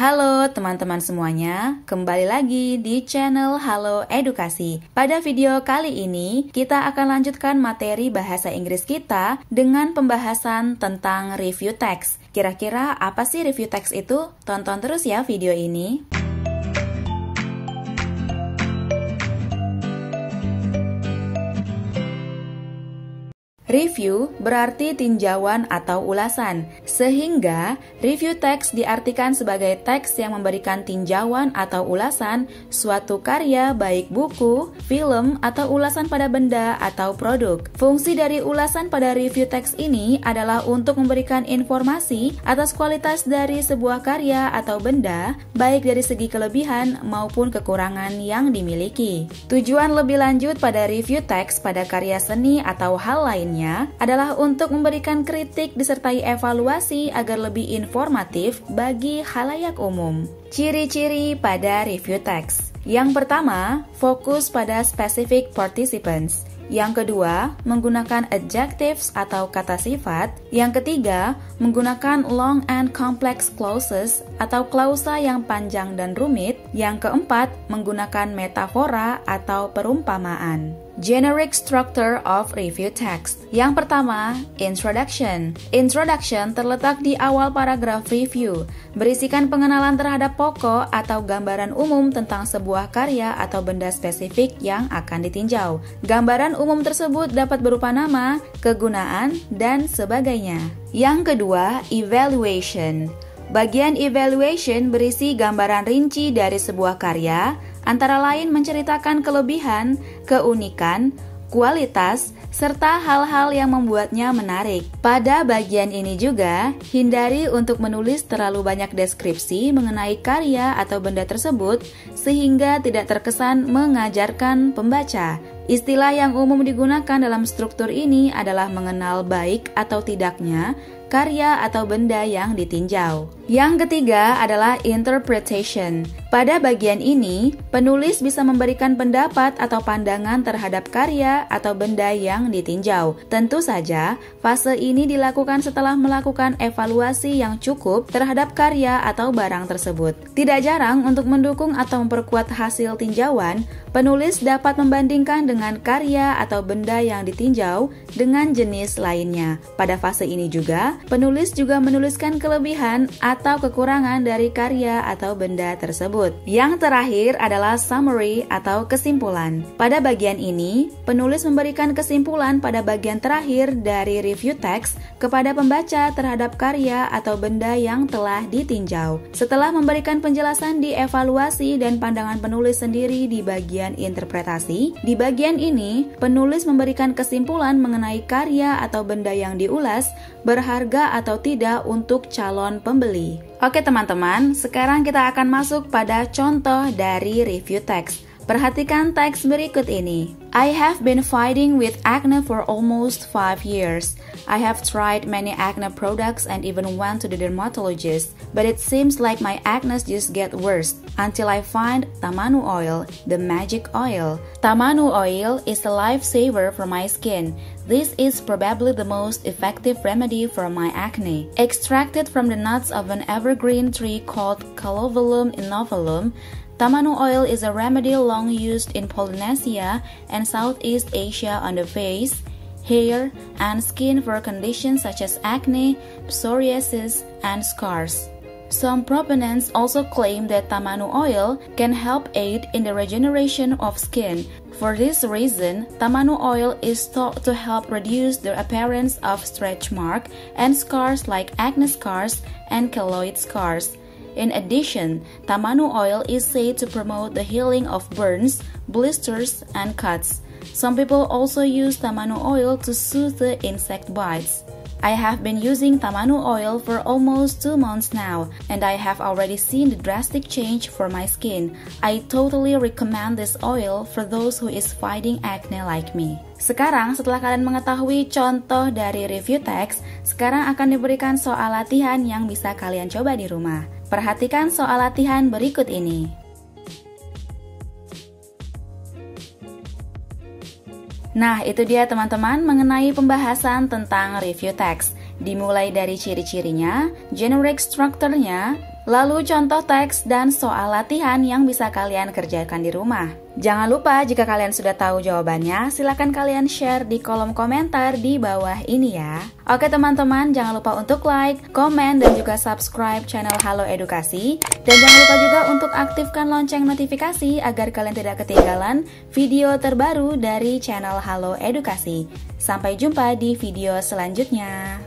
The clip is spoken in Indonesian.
Halo teman-teman semuanya, kembali lagi di channel Halo Edukasi. Pada video kali ini, kita akan lanjutkan materi bahasa Inggris kita dengan pembahasan tentang review text. Kira-kira apa sih review text itu? Tonton terus ya video ini. Review berarti tinjauan atau ulasan, sehingga review text diartikan sebagai teks yang memberikan tinjauan atau ulasan suatu karya baik buku, film, atau ulasan pada benda atau produk. Fungsi dari ulasan pada review text ini adalah untuk memberikan informasi atas kualitas dari sebuah karya atau benda, baik dari segi kelebihan maupun kekurangan yang dimiliki. Tujuan lebih lanjut pada review text pada karya seni atau hal lainnya adalah untuk memberikan kritik disertai evaluasi agar lebih informatif bagi khalayak umum. Ciri-ciri pada review text. Yang pertama, fokus pada specific participants. Yang kedua, menggunakan adjectives atau kata sifat. Yang ketiga, menggunakan long and complex clauses atau klausa yang panjang dan rumit. Yang keempat, menggunakan metafora atau perumpamaan. Generic structure of review text. Yang pertama, introduction. Introduction terletak di awal paragraf review, berisikan pengenalan terhadap pokok atau gambaran umum tentang sebuah karya atau benda spesifik yang akan ditinjau. Gambaran umum tersebut dapat berupa nama, kegunaan, dan sebagainya. Yang kedua, evaluation. Bagian evaluation berisi gambaran rinci dari sebuah karya, antara lain menceritakan kelebihan, keunikan, kualitas, serta hal-hal yang membuatnya menarik. Pada bagian ini juga, hindari untuk menulis terlalu banyak deskripsi mengenai karya atau benda tersebut sehingga tidak terkesan mengajarkan pembaca. Istilah yang umum digunakan dalam struktur ini adalah mengenal baik atau tidaknya karya atau benda yang ditinjau. Yang ketiga adalah interpretation. Pada bagian ini, penulis bisa memberikan pendapat atau pandangan terhadap karya atau benda yang ditinjau. Tentu saja, fase ini dilakukan setelah melakukan evaluasi yang cukup terhadap karya atau barang tersebut. Tidak jarang untuk mendukung atau memperkuat hasil tinjauan, penulis dapat membandingkan dengan karya atau benda yang ditinjau dengan jenis lainnya. Pada fase ini juga, penulis juga menuliskan kelebihan atau kekurangan dari karya atau benda tersebut. Yang terakhir adalah summary atau kesimpulan. Pada bagian ini, penulis memberikan kesimpulan pada bagian terakhir dari review text kepada pembaca terhadap karya atau benda yang telah ditinjau. Setelah memberikan penjelasan di evaluasi dan pandangan penulis sendiri di bagian interpretasi, di bagian ini, penulis memberikan kesimpulan mengenai karya atau benda yang diulas, berharga atau tidak untuk calon pembeli. Oke teman-teman, sekarang kita akan masuk pada contoh dari review text. Perhatikan teks berikut ini. I have been fighting with acne for almost 5 years. I have tried many acne products and even went to the dermatologist, but it seems like my acne just get worse until I find Tamanu oil, the magic oil. Tamanu oil is a lifesaver for my skin. This is probably the most effective remedy for my acne. Extracted from the nuts of an evergreen tree called Calovelum innovelum, Tamanu oil is a remedy long used in Polynesia and Southeast Asia on the face, hair, and skin for conditions such as acne, psoriasis, and scars. Some proponents also claim that Tamanu oil can help aid in the regeneration of skin. For this reason, Tamanu oil is thought to help reduce the appearance of stretch mark and scars like acne scars and keloid scars. In addition, Tamanu oil is said to promote the healing of burns, blisters, and cuts. Some people also use Tamanu oil to soothe the insect bites. I have been using Tamanu oil for almost 2 months now, and I have already seen the drastic change for my skin. I totally recommend this oil for those who is fighting acne like me. Sekarang setelah kalian mengetahui contoh dari review text, sekarang akan diberikan soal latihan yang bisa kalian coba di rumah. Perhatikan soal latihan berikut ini. Nah, itu dia teman-teman mengenai pembahasan tentang review text. Dimulai dari ciri-cirinya, generic structure-nya, Lalu contoh teks dan soal latihan yang bisa kalian kerjakan di rumah. Jangan lupa jika kalian sudah tahu jawabannya, silakan kalian share di kolom komentar di bawah ini ya. Oke teman-teman, jangan lupa untuk like, komen, dan juga subscribe channel Halo Edukasi. Dan jangan lupa juga untuk aktifkan lonceng notifikasi agar kalian tidak ketinggalan video terbaru dari channel Halo Edukasi. Sampai jumpa di video selanjutnya.